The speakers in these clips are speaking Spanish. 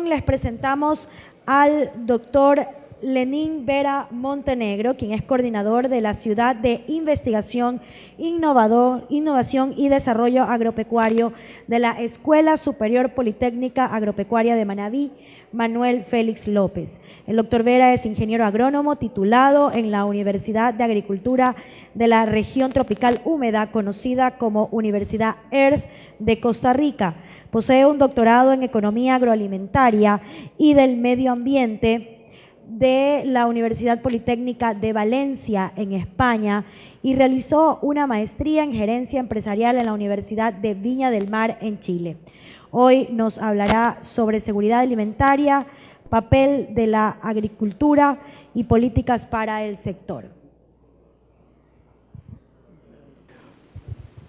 Les presentamos al doctor Lenín Vera Montenegro, quien es coordinador de la Ciudad de Investigación, Innovación y Desarrollo Agropecuario de la Escuela Superior Politécnica Agropecuaria de Manabí, Manuel Félix López. El doctor Vera es ingeniero agrónomo titulado en la Universidad de Agricultura de la Región Tropical Húmeda, conocida como Universidad Earth de Costa Rica. Posee un doctorado en Economía Agroalimentaria y del Medio Ambiente de la Universidad Politécnica de Valencia, en España, y realizó una maestría en Gerencia Empresarial en la Universidad de Viña del Mar, en Chile. Hoy nos hablará sobre seguridad alimentaria, papel de la agricultura y políticas para el sector.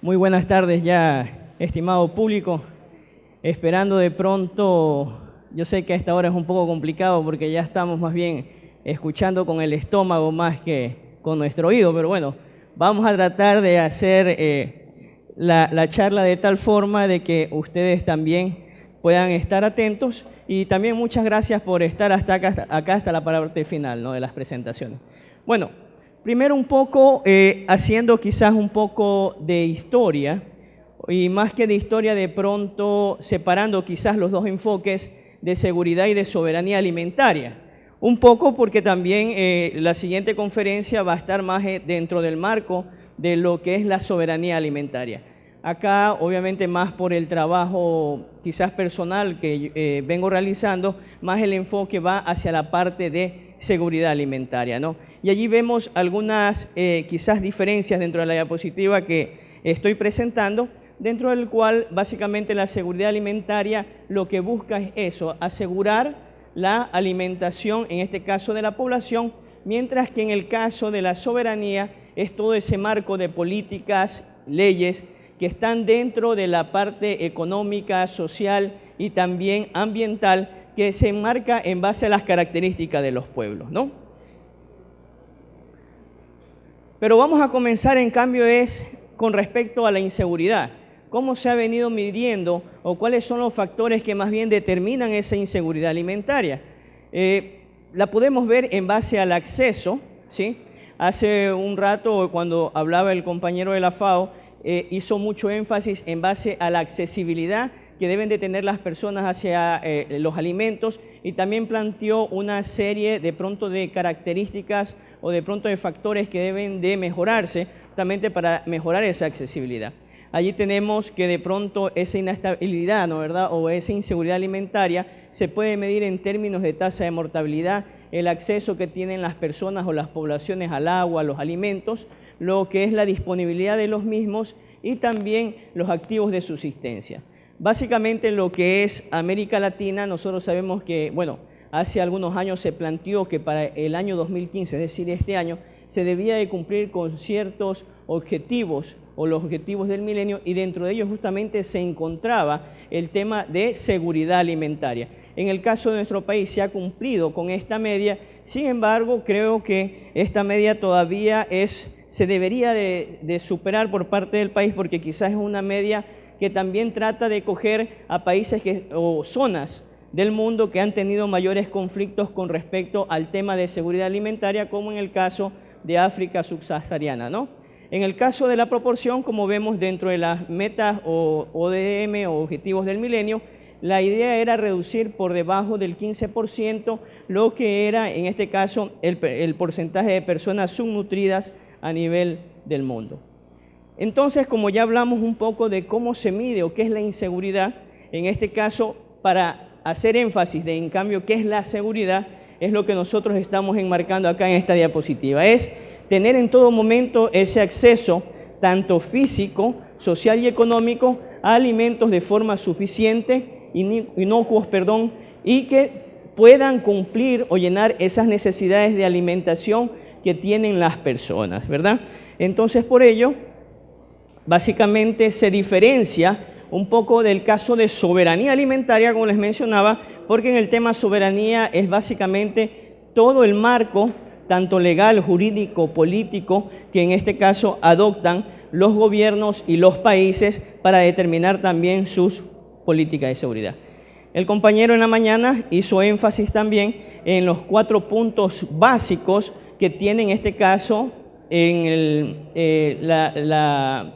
Muy buenas tardes ya, estimado público. Esperando de pronto, yo sé que a esta hora es un poco complicado porque ya estamos más bien escuchando con el estómago más que con nuestro oído, pero bueno, vamos a tratar de hacer la charla de tal forma de que ustedes también puedan estar atentos, y también muchas gracias por estar hasta acá hasta la parte final, ¿no?, de las presentaciones. Bueno, primero un poco haciendo quizás un poco de historia, y más que de historia de pronto separando quizás los dos enfoques de seguridad y de soberanía alimentaria. Un poco porque también la siguiente conferencia va a estar más dentro del marco de lo que es la soberanía alimentaria. Acá, obviamente, más por el trabajo quizás personal que vengo realizando, más el enfoque va hacia la parte de seguridad alimentaria, ¿no? Y allí vemos algunas quizás diferencias dentro de la diapositiva que estoy presentando, dentro del cual básicamente la seguridad alimentaria lo que busca es eso, asegurar la alimentación, en este caso de la población, mientras que en el caso de la soberanía es todo ese marco de políticas, leyes, que están dentro de la parte económica, social y también ambiental, que se enmarca en base a las características de los pueblos, ¿no? Pero vamos a comenzar, en cambio, es con respecto a la inseguridad. ¿Cómo se ha venido midiendo o cuáles son los factores que más bien determinan esa inseguridad alimentaria? La podemos ver en base al acceso, ¿sí? Hace un rato, cuando hablaba el compañero de la FAO, hizo mucho énfasis en base a la accesibilidad que deben de tener las personas hacia los alimentos, y también planteó una serie de pronto de características o de pronto de factores que deben de mejorarse justamente para mejorar esa accesibilidad. Allí tenemos que de pronto esa inestabilidad, ¿no, verdad?, o esa inseguridad alimentaria se puede medir en términos de tasa de mortalidad, el acceso que tienen las personas o las poblaciones al agua, a los alimentos, lo que es la disponibilidad de los mismos y también los activos de subsistencia. Básicamente lo que es América Latina, nosotros sabemos que, bueno, hace algunos años se planteó que para el año 2015, es decir, este año, se debía de cumplir con ciertos objetivos o los objetivos del milenio, y dentro de ellos justamente se encontraba el tema de seguridad alimentaria. En el caso de nuestro país se ha cumplido con esta media, sin embargo, creo que esta media todavía se debería de superar por parte del país, porque quizás es una media que también trata de coger a países o zonas del mundo que han tenido mayores conflictos con respecto al tema de seguridad alimentaria, como en el caso de África subsahariana, ¿no? En el caso de la proporción, como vemos dentro de las metas o ODM o Objetivos del Milenio, la idea era reducir por debajo del 15% lo que era, en este caso, el porcentaje de personas subnutridas a nivel del mundo. Entonces, como ya hablamos un poco de cómo se mide o qué es la inseguridad, en este caso, para hacer énfasis de, en cambio, qué es la seguridad, es lo que nosotros estamos enmarcando acá en esta diapositiva. Es tener en todo momento ese acceso, tanto físico, social y económico, a alimentos de forma suficiente, inocuos, y que puedan cumplir o llenar esas necesidades de alimentación que tienen las personas, ¿verdad? Entonces, por ello, básicamente se diferencia un poco del caso de soberanía alimentaria, como les mencionaba, porque en el tema soberanía es básicamente todo el marco, tanto legal, jurídico, político, que en este caso adoptan los gobiernos y los países para determinar también sus políticas de seguridad. El compañero en la mañana hizo énfasis también en los 4 puntos básicos que tiene en este caso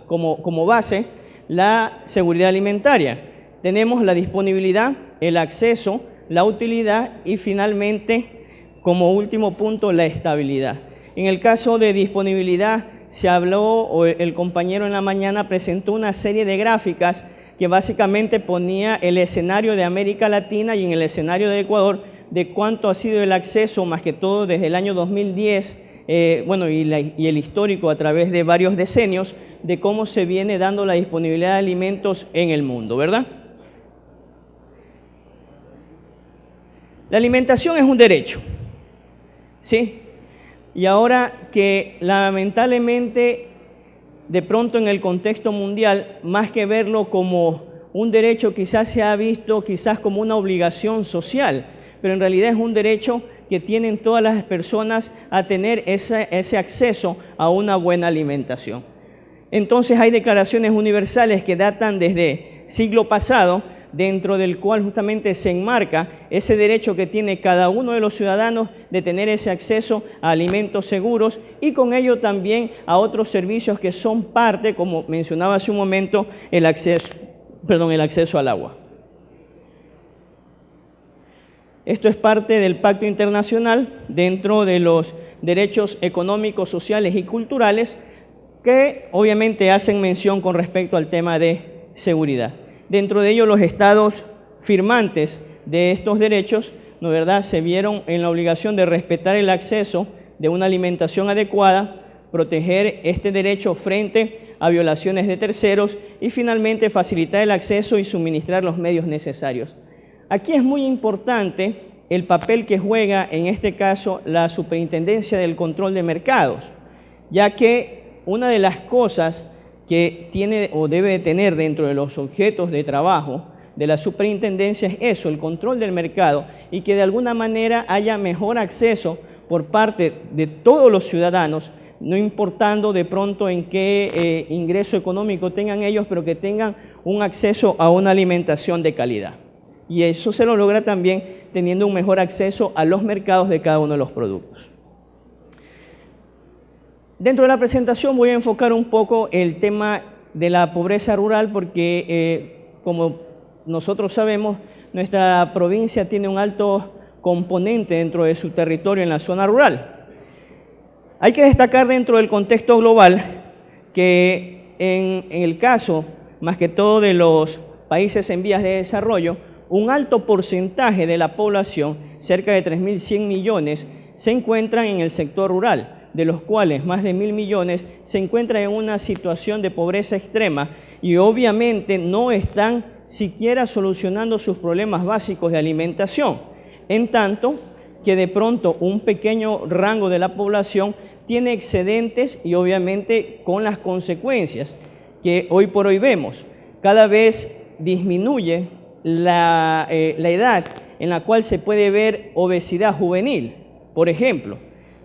como base la seguridad alimentaria. Tenemos la disponibilidad, el acceso, la utilidad y finalmente, como último punto, la estabilidad. En el caso de disponibilidad, se habló, o el compañero en la mañana presentó una serie de gráficas que básicamente ponía el escenario de América Latina y en el escenario de Ecuador de cuánto ha sido el acceso, más que todo desde el año 2010, y el histórico a través de varios decenios, de cómo se viene dando la disponibilidad de alimentos en el mundo, ¿verdad? La alimentación es un derecho, ¿sí? Y ahora que lamentablemente, de pronto en el contexto mundial, más que verlo como un derecho, quizás se ha visto quizás como una obligación social, pero en realidad es un derecho que tienen todas las personas a tener ese acceso a una buena alimentación. Entonces hay declaraciones universales que datan desde siglo pasado, dentro del cual justamente se enmarca ese derecho que tiene cada uno de los ciudadanos de tener ese acceso a alimentos seguros y con ello también a otros servicios que son parte, como mencionaba hace un momento, el acceso al agua. Esto es parte del Pacto Internacional dentro de los derechos económicos, sociales y culturales que obviamente hacen mención con respecto al tema de seguridad. Dentro de ello, los estados firmantes de estos derechos, ¿no es verdad?, se vieron en la obligación de respetar el acceso de una alimentación adecuada, proteger este derecho frente a violaciones de terceros y finalmente facilitar el acceso y suministrar los medios necesarios. Aquí es muy importante el papel que juega en este caso la Superintendencia del Control de Mercados, ya que una de las cosas que tiene o debe tener dentro de los objetos de trabajo de la superintendencia es eso, el control del mercado y que de alguna manera haya mejor acceso por parte de todos los ciudadanos, no importando de pronto en qué ingreso económico tengan ellos, pero que tengan un acceso a una alimentación de calidad. Y eso se lo logra también teniendo un mejor acceso a los mercados de cada uno de los productos. Dentro de la presentación voy a enfocar un poco el tema de la pobreza rural porque, como nosotros sabemos, nuestra provincia tiene un alto componente dentro de su territorio en la zona rural. Hay que destacar dentro del contexto global que en el caso, más que todo de los países en vías de desarrollo, un alto porcentaje de la población, cerca de 3.100 millones, se encuentran en el sector rural, de los cuales más de 1.000 millones se encuentran en una situación de pobreza extrema y obviamente no están siquiera solucionando sus problemas básicos de alimentación, en tanto que de pronto un pequeño rango de la población tiene excedentes y obviamente con las consecuencias que hoy por hoy vemos. Cada vez disminuye la edad en la cual se puede ver obesidad juvenil, por ejemplo.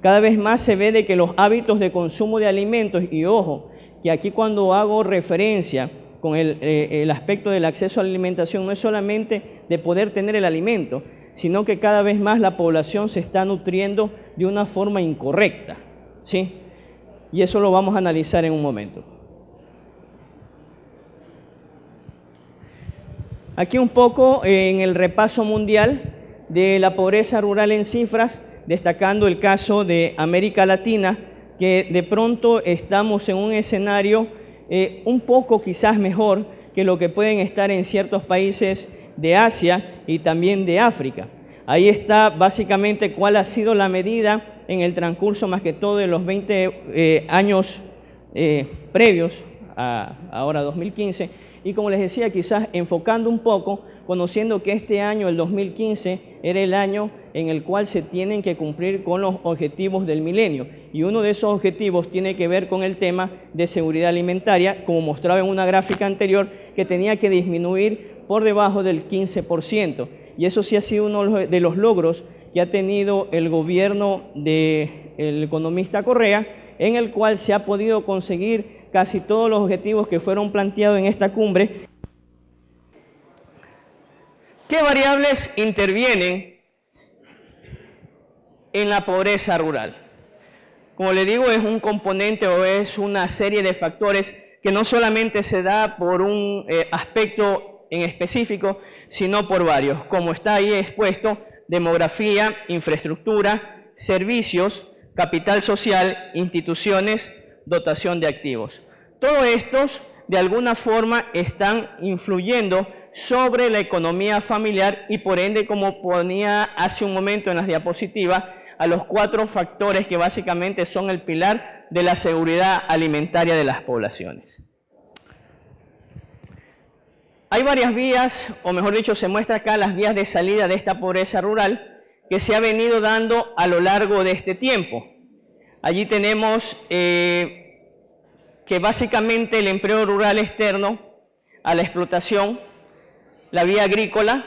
Cada vez más se ve de que los hábitos de consumo de alimentos, y ojo, que aquí cuando hago referencia con el aspecto del acceso a la alimentación, no es solamente de poder tener el alimento, sino que cada vez más la población se está nutriendo de una forma incorrecta, ¿sí? Y eso lo vamos a analizar en un momento. Aquí un poco en el repaso mundial de la pobreza rural en cifras, destacando el caso de América Latina, que de pronto estamos en un escenario un poco quizás mejor que lo que pueden estar en ciertos países de Asia y también de África. Ahí está básicamente cuál ha sido la medida en el transcurso más que todo de los 20 años previos a ahora 2015. Y como les decía, quizás enfocando un poco, conociendo que este año, el 2015, era el año en el cual se tienen que cumplir con los objetivos del milenio. Y uno de esos objetivos tiene que ver con el tema de seguridad alimentaria, como mostraba en una gráfica anterior, que tenía que disminuir por debajo del 15%. Y eso sí ha sido uno de los logros que ha tenido el gobierno del economista Correa, en el cual se ha podido conseguir casi todos los objetivos que fueron planteados en esta cumbre. ¿Qué variables intervienen en la pobreza rural? Como le digo, es un componente o es una serie de factores que no solamente se da por un aspecto en específico, sino por varios, como está ahí expuesto: demografía, infraestructura, servicios, capital social, instituciones, dotación de activos. Todos estos, de alguna forma, están influyendo sobre la economía familiar y, por ende, como ponía hace un momento en las diapositivas, a los 4 factores que básicamente son el pilar de la seguridad alimentaria de las poblaciones. Hay varias vías, o mejor dicho, se muestra acá las vías de salida de esta pobreza rural que se ha venido dando a lo largo de este tiempo. Allí tenemos que básicamente el empleo rural externo a la explotación, la vía agrícola,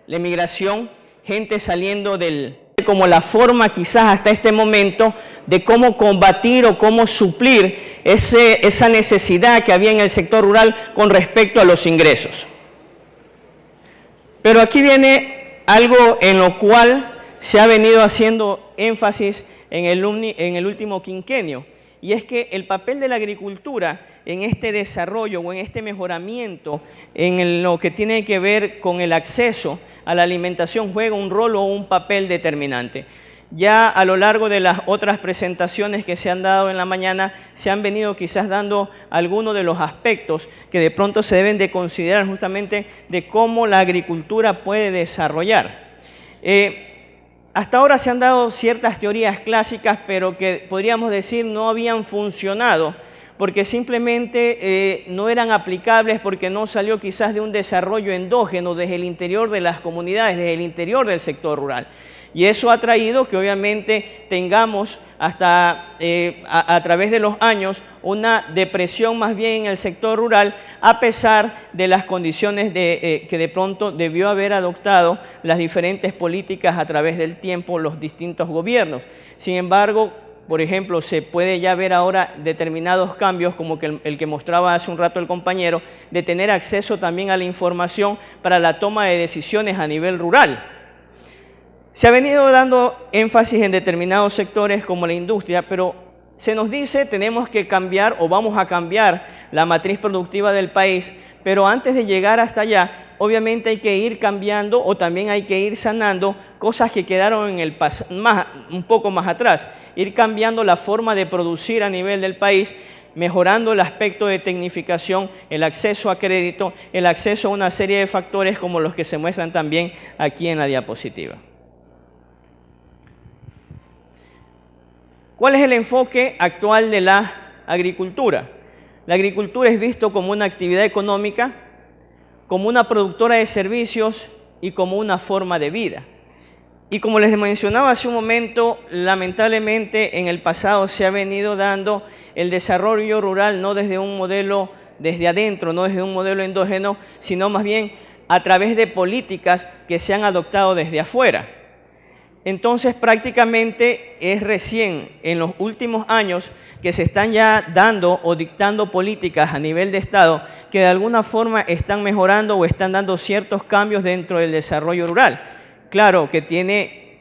la emigración, gente saliendo como la forma quizás hasta este momento de cómo combatir o cómo suplir esa necesidad que había en el sector rural con respecto a los ingresos. Pero aquí viene algo en lo cual se ha venido haciendo énfasis en el último quinquenio, y es que el papel de la agricultura en este desarrollo o en este mejoramiento en lo que tiene que ver con el acceso a la alimentación juega un rol o un papel determinante. Ya a lo largo de las otras presentaciones que se han dado en la mañana, se han venido quizás dando algunos de los aspectos que de pronto se deben de considerar justamente de cómo la agricultura puede desarrollar. Hasta ahora se han dado ciertas teorías clásicas, pero que podríamos decir no habían funcionado, porque simplemente no eran aplicables, porque no salió quizás de un desarrollo endógeno desde el interior de las comunidades, desde el interior del sector rural. Y eso ha traído que obviamente tengamos hasta a través de los años una depresión más bien en el sector rural, a pesar de las condiciones que de pronto debió haber adoptado las diferentes políticas a través del tiempo los distintos gobiernos. Sin embargo, por ejemplo, se puede ya ver ahora determinados cambios, como el que mostraba hace un rato el compañero, de tener acceso también a la información para la toma de decisiones a nivel rural. Se ha venido dando énfasis en determinados sectores como la industria, pero se nos dice tenemos que cambiar o vamos a cambiar la matriz productiva del país, pero antes de llegar hasta allá, obviamente hay que ir cambiando o también hay que ir sanando cosas que quedaron en el un poco más atrás, ir cambiando la forma de producir a nivel del país, mejorando el aspecto de tecnificación, el acceso a crédito, el acceso a una serie de factores como los que se muestran también aquí en la diapositiva. ¿Cuál es el enfoque actual de la agricultura? La agricultura es visto como una actividad económica, como una productora de servicios y como una forma de vida. Y como les mencionaba hace un momento, lamentablemente en el pasado se ha venido dando el desarrollo rural no desde un modelo desde adentro, no desde un modelo endógeno, sino más bien a través de políticas que se han adoptado desde afuera. Entonces prácticamente es recién en los últimos años que se están ya dando o dictando políticas a nivel de Estado que de alguna forma están mejorando o están dando ciertos cambios dentro del desarrollo rural. Claro que tiene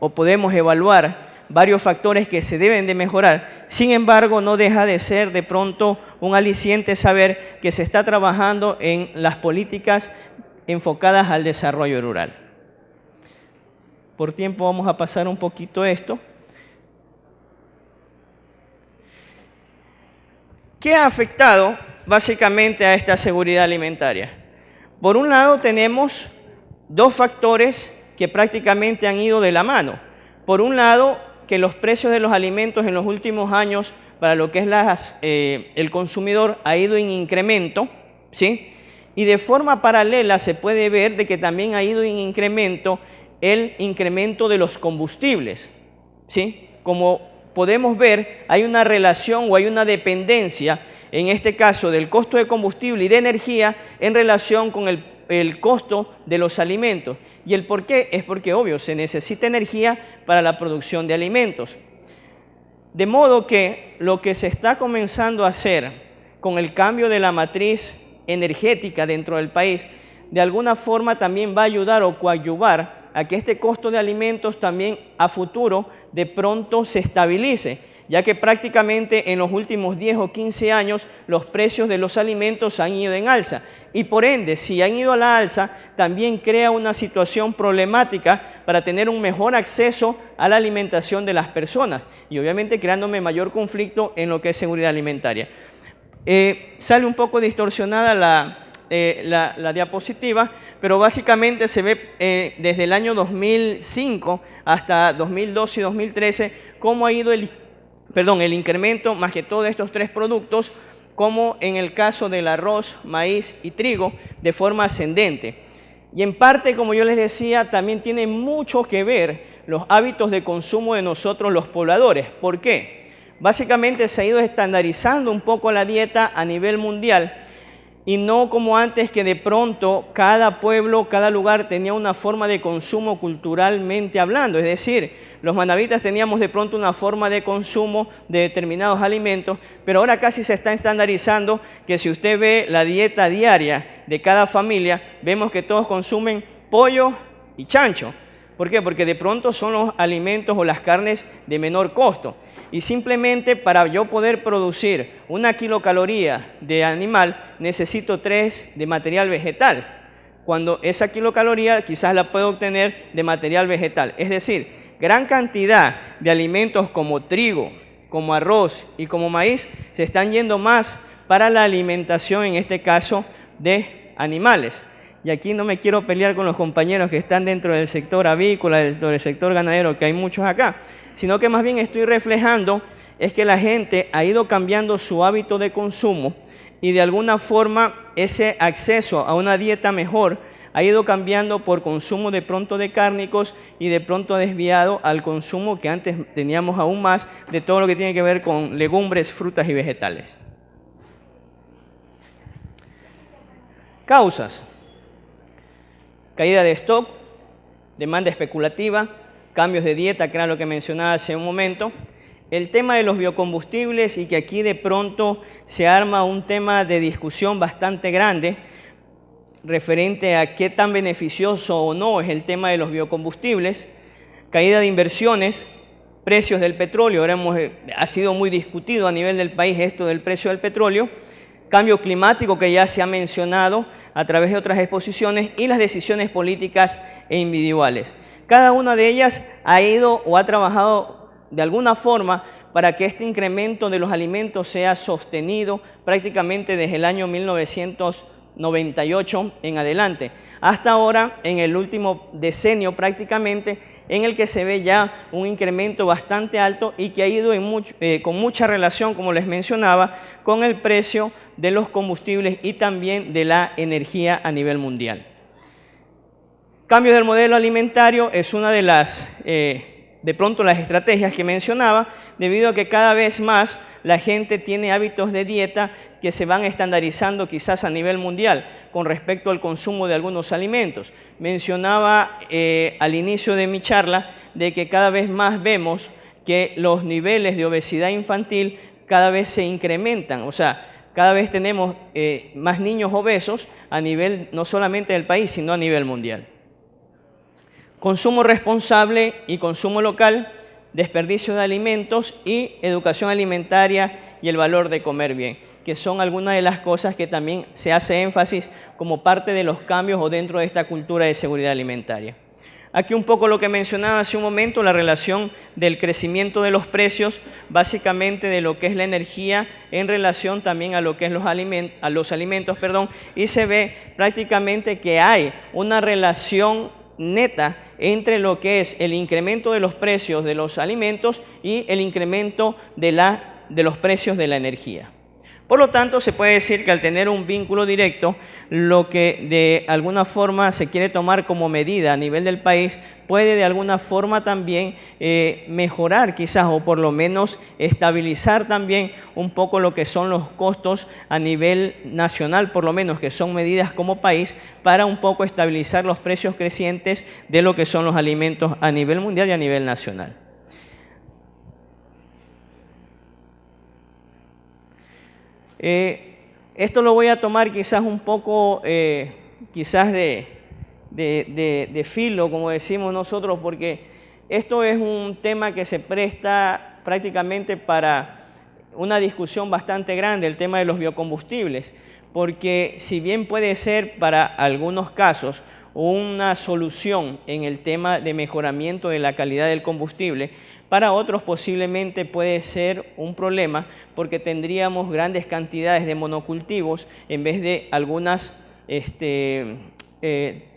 o podemos evaluar varios factores que se deben de mejorar, sin embargo no deja de ser de pronto un aliciente saber que se está trabajando en las políticas enfocadas al desarrollo rural. Por tiempo vamos a pasar un poquito esto. ¿Qué ha afectado básicamente a esta seguridad alimentaria? Por un lado tenemos dos factores que prácticamente han ido de la mano. Por un lado, que los precios de los alimentos en los últimos años para lo que es el consumidor ha ido en incremento, ¿sí? Y de forma paralela se puede ver de que también ha ido en incremento el incremento de los combustibles, ¿sí? Como podemos ver, hay una relación o hay una dependencia, en este caso, del costo de combustible y de energía en relación con el costo de los alimentos. ¿Y el por qué? Es porque, obvio, se necesita energía para la producción de alimentos. De modo que lo que se está comenzando a hacer con el cambio de la matriz energética dentro del país, de alguna forma también va a ayudar o coadyuvar a que este costo de alimentos también a futuro de pronto se estabilice, ya que prácticamente en los últimos 10 o 15 años los precios de los alimentos han ido en alza. Y por ende, si han ido a la alza, también crea una situación problemática para tener un mejor acceso a la alimentación de las personas y obviamente creándome mayor conflicto en lo que es seguridad alimentaria. Sale un poco distorsionada la diapositiva, pero básicamente se ve desde el año 2005 hasta 2012 y 2013 cómo ha ido el incremento más que todo de estos tres productos, como en el caso del arroz, maíz y trigo, de forma ascendente. Y en parte, como yo les decía, también tiene mucho que ver los hábitos de consumo de nosotros los pobladores. ¿Por qué? Básicamente se ha ido estandarizando un poco la dieta a nivel mundial y no como antes que de pronto cada pueblo, cada lugar tenía una forma de consumo culturalmente hablando. Es decir, los manabitas teníamos de pronto una forma de consumo de determinados alimentos, pero ahora casi se está estandarizando que si usted ve la dieta diaria de cada familia, vemos que todos consumen pollo y chancho. ¿Por qué? Porque de pronto son los alimentos o las carnes de menor costo. Y simplemente para yo poder producir una kilocaloría de animal, necesito 3 de material vegetal, cuando esa kilocaloría quizás la puedo obtener de material vegetal. Es decir, gran cantidad de alimentos como trigo, como arroz y como maíz se están yendo más para la alimentación, en este caso, de animales. Y aquí no me quiero pelear con los compañeros que están dentro del sector avícola, dentro del sector ganadero, que hay muchos acá, sino que más bien estoy reflejando es que la gente ha ido cambiando su hábito de consumo y de alguna forma ese acceso a una dieta mejor ha ido cambiando por consumo de pronto de cárnicos y de pronto desviado al consumo que antes teníamos aún más de todo lo que tiene que ver con legumbres, frutas y vegetales. Causas: caída de stock, demanda especulativa, cambios de dieta, que era lo que mencionaba hace un momento. El tema de los biocombustibles y que aquí de pronto se arma un tema de discusión bastante grande referente a qué tan beneficioso o no es el tema de los biocombustibles. Caída de inversiones, precios del petróleo, ahora ha sido muy discutido a nivel del país esto del precio del petróleo. Cambio climático, que ya se ha mencionado a través de otras exposiciones, y las decisiones políticas e individuales. Cada una de ellas ha ido o ha trabajado de alguna forma para que este incremento de los alimentos sea sostenido prácticamente desde el año 1998 en adelante, hasta ahora en el último decenio prácticamente, en el que se ve ya un incremento bastante alto y que ha ido con mucha relación, como les mencionaba, con el precio de los combustibles y también de la energía a nivel mundial. Cambio del modelo alimentario es una de las, de pronto, las estrategias que mencionaba, debido a que cada vez más la gente tiene hábitos de dieta que se van estandarizando quizás a nivel mundial con respecto al consumo de algunos alimentos. Mencionaba al inicio de mi charla de que cada vez más vemos que los niveles de obesidad infantil cada vez se incrementan, o sea, cada vez tenemos más niños obesos a nivel no solamente del país, sino a nivel mundial. Consumo responsable y consumo local, desperdicio de alimentos y educación alimentaria y el valor de comer bien, que son algunas de las cosas que también se hace énfasis como parte de los cambios o dentro de esta cultura de seguridad alimentaria. Aquí un poco lo que mencionaba hace un momento, la relación del crecimiento de los precios, básicamente de lo que es la energía en relación también a lo que es los alimentos, y se ve prácticamente que hay una relación neta entre lo que es el incremento de los precios de los alimentos y el incremento de los precios de la energía. Por lo tanto, se puede decir que al tener un vínculo directo, lo que de alguna forma se quiere tomar como medida a nivel del país puede de alguna forma también mejorar quizás, o por lo menos estabilizar también un poco lo que son los costos a nivel nacional, por lo menos, que son medidas como país para un poco estabilizar los precios crecientes de lo que son los alimentos a nivel mundial y a nivel nacional. Esto lo voy a tomar quizás un poco quizás de filo, como decimos nosotros, porque esto es un tema que se presta prácticamente para una discusión bastante grande, el tema de los biocombustibles, porque si bien puede ser para algunos casos una solución en el tema de mejoramiento de la calidad del combustible, para otros posiblemente puede ser un problema porque tendríamos grandes cantidades de monocultivos en vez de algunos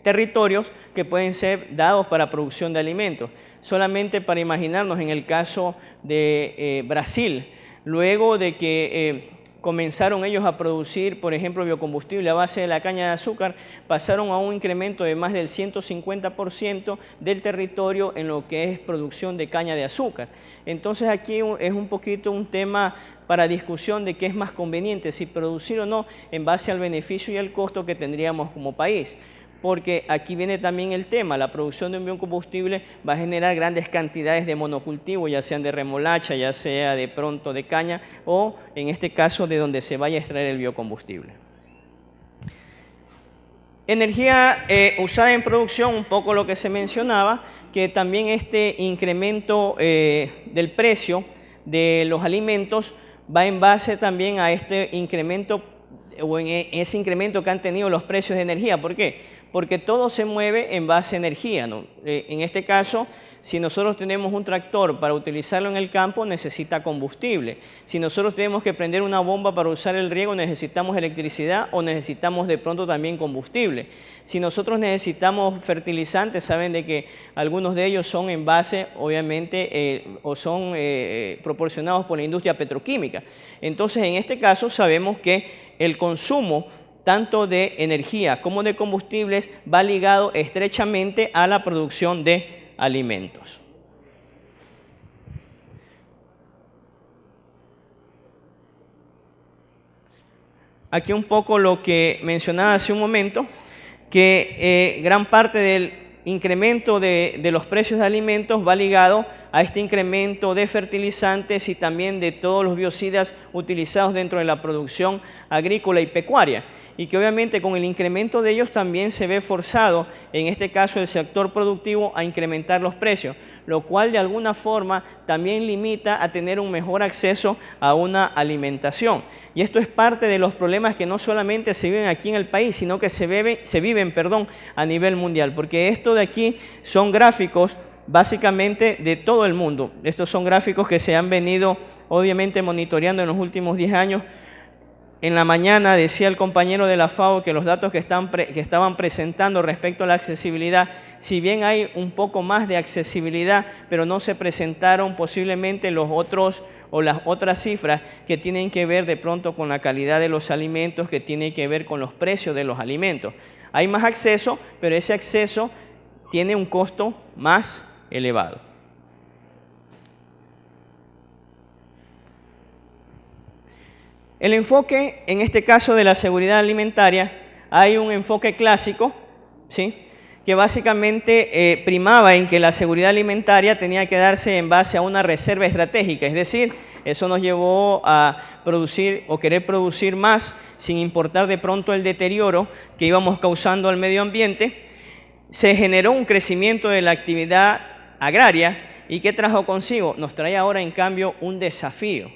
territorios que pueden ser dados para producción de alimentos. Solamente para imaginarnos en el caso de Brasil, luego de que comenzaron ellos a producir, por ejemplo, biocombustible a base de la caña de azúcar, pasaron a un incremento de más del 150% del territorio en lo que es producción de caña de azúcar. Entonces aquí es un poquito un tema para discusión de qué es más conveniente, si producir o no, en base al beneficio y el costo que tendríamos como país. Porque aquí viene también el tema, la producción de un biocombustible va a generar grandes cantidades de monocultivo, ya sean de remolacha, ya sea de pronto de caña o en este caso de donde se vaya a extraer el biocombustible. Energía usada en producción, un poco lo que se mencionaba, que también este incremento del precio de los alimentos va en base también a este incremento o en ese incremento que han tenido los precios de energía. ¿Por qué? Porque todo se mueve en base a energía, ¿no? En este caso, si nosotros tenemos un tractor para utilizarlo en el campo, necesita combustible. Si nosotros tenemos que prender una bomba para usar el riego, necesitamos electricidad o necesitamos de pronto también combustible. Si nosotros necesitamos fertilizantes, saben de que algunos de ellos son en base, obviamente, o son proporcionados por la industria petroquímica. Entonces, en este caso, sabemos que el consumo tanto de energía como de combustibles va ligado estrechamente a la producción de alimentos. Aquí un poco lo que mencionaba hace un momento, que gran parte del incremento de los precios de alimentos va ligado a este incremento de fertilizantes y también de todos los biocidas utilizados dentro de la producción agrícola y pecuaria. Y que obviamente con el incremento de ellos también se ve forzado, en este caso el sector productivo, a incrementar los precios, lo cual de alguna forma también limita a tener un mejor acceso a una alimentación. Y esto es parte de los problemas que no solamente se viven aquí en el país, sino que se viven a nivel mundial, porque esto de aquí son gráficos básicamente de todo el mundo. Estos son gráficos que se han venido obviamente monitoreando en los últimos 10 años. En la mañana decía el compañero de la FAO que los datos que estaban presentando respecto a la accesibilidad, si bien hay un poco más de accesibilidad, pero no se presentaron posiblemente los otros o las otras cifras que tienen que ver de pronto con la calidad de los alimentos, que tienen que ver con los precios de los alimentos. Hay más acceso, pero ese acceso tiene un costo más elevado. El enfoque, en este caso de la seguridad alimentaria, hay un enfoque clásico, ¿sí?, que básicamente primaba en que la seguridad alimentaria tenía que darse en base a una reserva estratégica, es decir, eso nos llevó a producir o querer producir más sin importar de pronto el deterioro que íbamos causando al medio ambiente. Se generó un crecimiento de la actividad agraria y ¿qué trajo consigo? Nos trae ahora en cambio un desafío.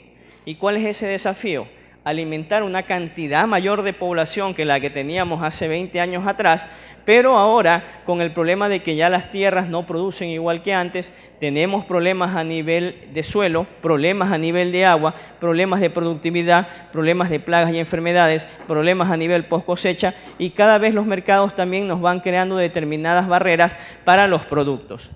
¿Y cuál es ese desafío? Alimentar una cantidad mayor de población que la que teníamos hace 20 años atrás, pero ahora con el problema de que ya las tierras no producen igual que antes, tenemos problemas a nivel de suelo, problemas a nivel de agua, problemas de productividad, problemas de plagas y enfermedades, problemas a nivel post cosecha, y cada vez los mercados también nos van creando determinadas barreras para los productos.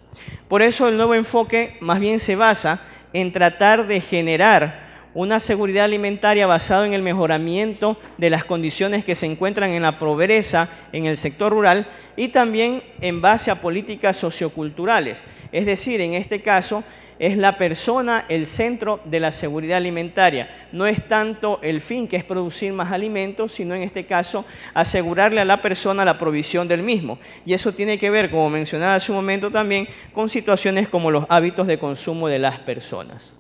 Por eso el nuevo enfoque más bien se basa en tratar de generar una seguridad alimentaria basada en el mejoramiento de las condiciones que se encuentran en la pobreza en el sector rural y también en base a políticas socioculturales. Es decir, en este caso es la persona el centro de la seguridad alimentaria. No es tanto el fin, que es producir más alimentos, sino en este caso asegurarle a la persona la provisión del mismo. Y eso tiene que ver, como mencionaba hace un momento también, con situaciones como los hábitos de consumo de las personas.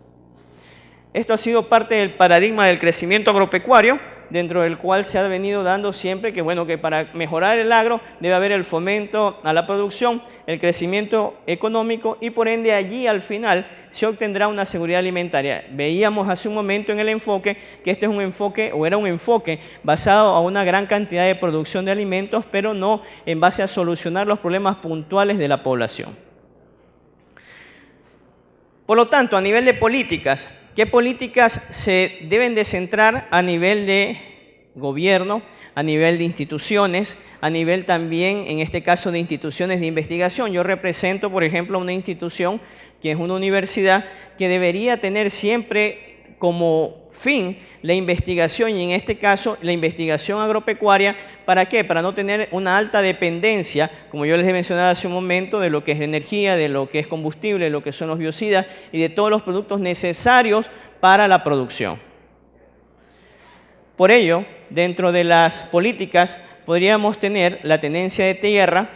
Esto ha sido parte del paradigma del crecimiento agropecuario, dentro del cual se ha venido dando siempre que, bueno, que para mejorar el agro debe haber el fomento a la producción, el crecimiento económico y por ende allí al final se obtendrá una seguridad alimentaria. Veíamos hace un momento en el enfoque que este es un enfoque o era un enfoque basado a una gran cantidad de producción de alimentos, pero no en base a solucionar los problemas puntuales de la población. Por lo tanto, a nivel de políticas, ¿qué políticas se deben de centrar a nivel de gobierno, a nivel de instituciones, a nivel también, en este caso, de instituciones de investigación? Yo represento, por ejemplo, una institución que es una universidad que debería tener siempre como fin la investigación y en este caso la investigación agropecuaria. ¿Para qué? Para no tener una alta dependencia, como yo les he mencionado hace un momento, de lo que es energía, de lo que es combustible, de lo que son los biocidas y de todos los productos necesarios para la producción. Por ello, dentro de las políticas podríamos tener la tenencia de tierra.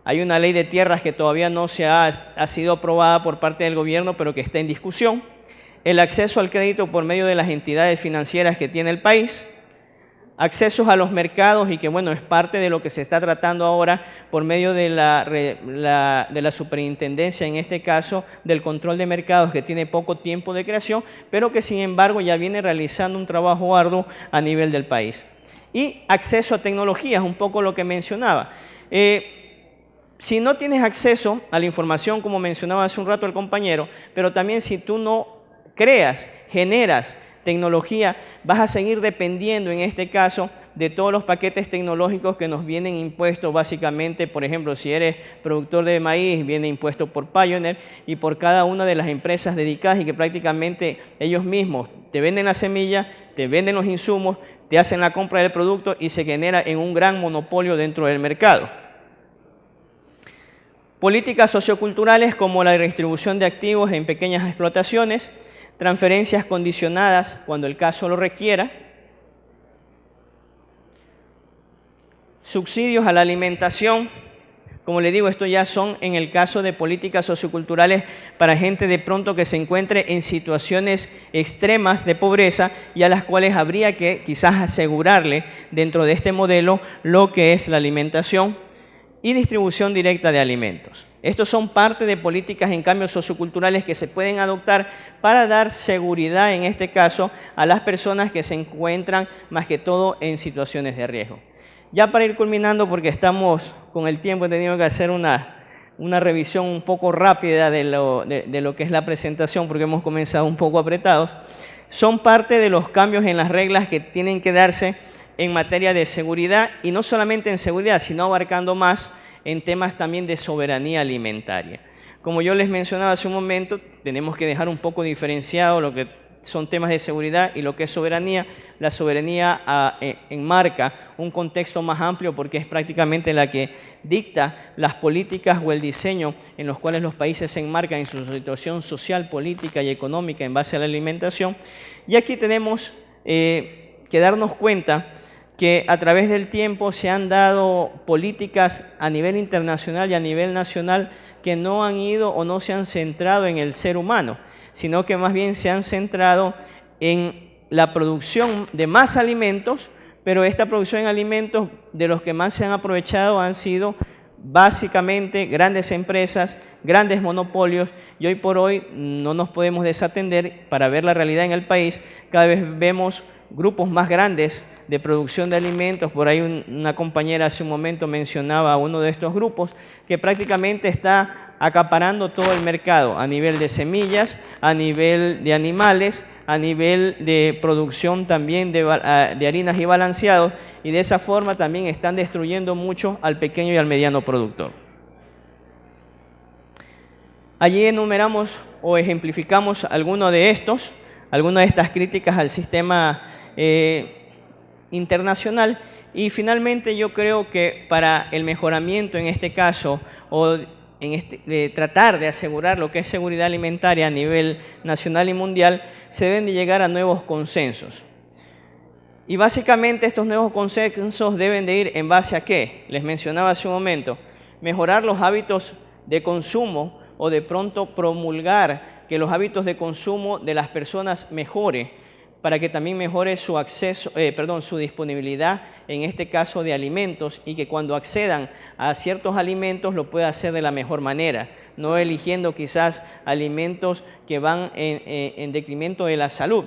Hay una ley de tierras que todavía no ha sido aprobada por parte del gobierno, pero que está en discusión. El acceso al crédito por medio de las entidades financieras que tiene el país, accesos a los mercados y que, bueno, es parte de lo que se está tratando ahora por medio de la superintendencia, en este caso, del control de mercados, que tiene poco tiempo de creación, pero que, sin embargo, ya viene realizando un trabajo arduo a nivel del país. Y acceso a tecnologías, un poco lo que mencionaba. Si no tienes acceso a la información, como mencionaba hace un rato el compañero, pero también si tú no creas, generas tecnología, vas a seguir dependiendo en este caso de todos los paquetes tecnológicos que nos vienen impuestos básicamente. Por ejemplo, si eres productor de maíz, viene impuesto por Pioneer y por cada una de las empresas dedicadas y que prácticamente ellos mismos te venden la semilla, te venden los insumos, te hacen la compra del producto y se genera en un gran monopolio dentro del mercado. Políticas socioculturales como la redistribución de activos en pequeñas explotaciones, transferencias condicionadas cuando el caso lo requiera, subsidios a la alimentación. Como le digo, esto ya son en el caso de políticas socioculturales para gente de pronto que se encuentre en situaciones extremas de pobreza y a las cuales habría que quizás asegurarle dentro de este modelo lo que es la alimentación y distribución directa de alimentos. Estos son parte de políticas en cambio socioculturales que se pueden adoptar para dar seguridad, en este caso, a las personas que se encuentran más que todo en situaciones de riesgo. Ya para ir culminando, porque estamos con el tiempo, he tenido que hacer una revisión un poco rápida de lo que es la presentación, porque hemos comenzado un poco apretados. Son parte de los cambios en las reglas que tienen que darse en materia de seguridad, y no solamente en seguridad, sino abarcando más en temas también de soberanía alimentaria. Como yo les mencionaba hace un momento, tenemos que dejar un poco diferenciado lo que son temas de seguridad y lo que es soberanía. La soberanía enmarca un contexto más amplio porque es prácticamente la que dicta las políticas o el diseño en los cuales los países se enmarcan en su situación social, política y económica en base a la alimentación. Y aquí tenemos que darnos cuenta que a través del tiempo se han dado políticas a nivel internacional y a nivel nacional que no han ido o no se han centrado en el ser humano, sino que más bien se han centrado en la producción de más alimentos, pero esta producción de alimentos de los que más se han aprovechado han sido básicamente grandes empresas, grandes monopolios, y hoy por hoy no nos podemos desatender para ver la realidad en el país. Cada vez vemos grupos más grandes de producción de alimentos. Por ahí una compañera hace un momento mencionaba a uno de estos grupos que prácticamente está acaparando todo el mercado a nivel de semillas, a nivel de animales, a nivel de producción también de harinas y balanceados, y de esa forma también están destruyendo mucho al pequeño y al mediano productor. Allí enumeramos o ejemplificamos algunas de estas críticas al sistema internacional, y finalmente yo creo que para el mejoramiento en este caso o tratar de asegurar lo que es seguridad alimentaria a nivel nacional y mundial, se deben de llegar a nuevos consensos. Y básicamente estos nuevos consensos deben de ir en base a ¿qué? Les mencionaba hace un momento, mejorar los hábitos de consumo o de pronto promulgar que los hábitos de consumo de las personas mejoren, para que también mejore su acceso, su disponibilidad, en este caso de alimentos, y que cuando accedan a ciertos alimentos lo pueda hacer de la mejor manera, no eligiendo quizás alimentos que van en detrimento de la salud.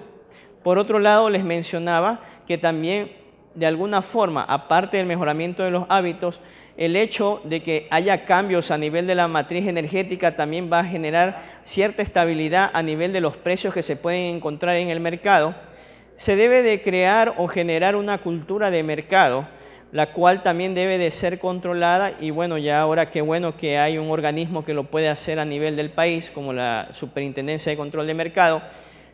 Por otro lado, les mencionaba que también, de alguna forma, aparte del mejoramiento de los hábitos, el hecho de que haya cambios a nivel de la matriz energética también va a generar cierta estabilidad a nivel de los precios que se pueden encontrar en el mercado. Se debe de crear o generar una cultura de mercado, la cual también debe de ser controlada, y bueno, ya ahora qué bueno que hay un organismo que lo puede hacer a nivel del país, como la Superintendencia de Control de Mercado.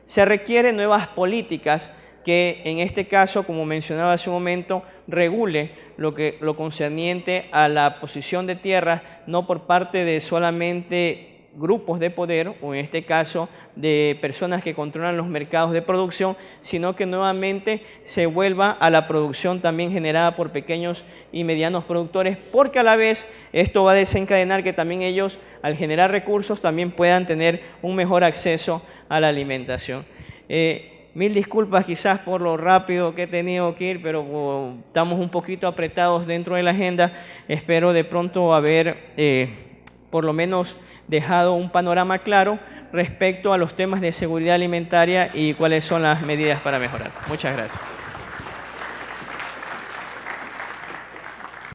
Se requieren nuevas políticas que en este caso, como mencionaba hace un momento, regule lo concerniente a la posición de tierras, no por parte de solamente grupos de poder, o en este caso de personas que controlan los mercados de producción, sino que nuevamente se vuelva a la producción también generada por pequeños y medianos productores, porque a la vez esto va a desencadenar que también ellos, al generar recursos, también puedan tener un mejor acceso a la alimentación. Mil disculpas quizás por lo rápido que he tenido que ir, pero estamos un poquito apretados dentro de la agenda. Espero de pronto haber por lo menos dejado un panorama claro respecto a los temas de seguridad alimentaria y cuáles son las medidas para mejorar. Muchas gracias.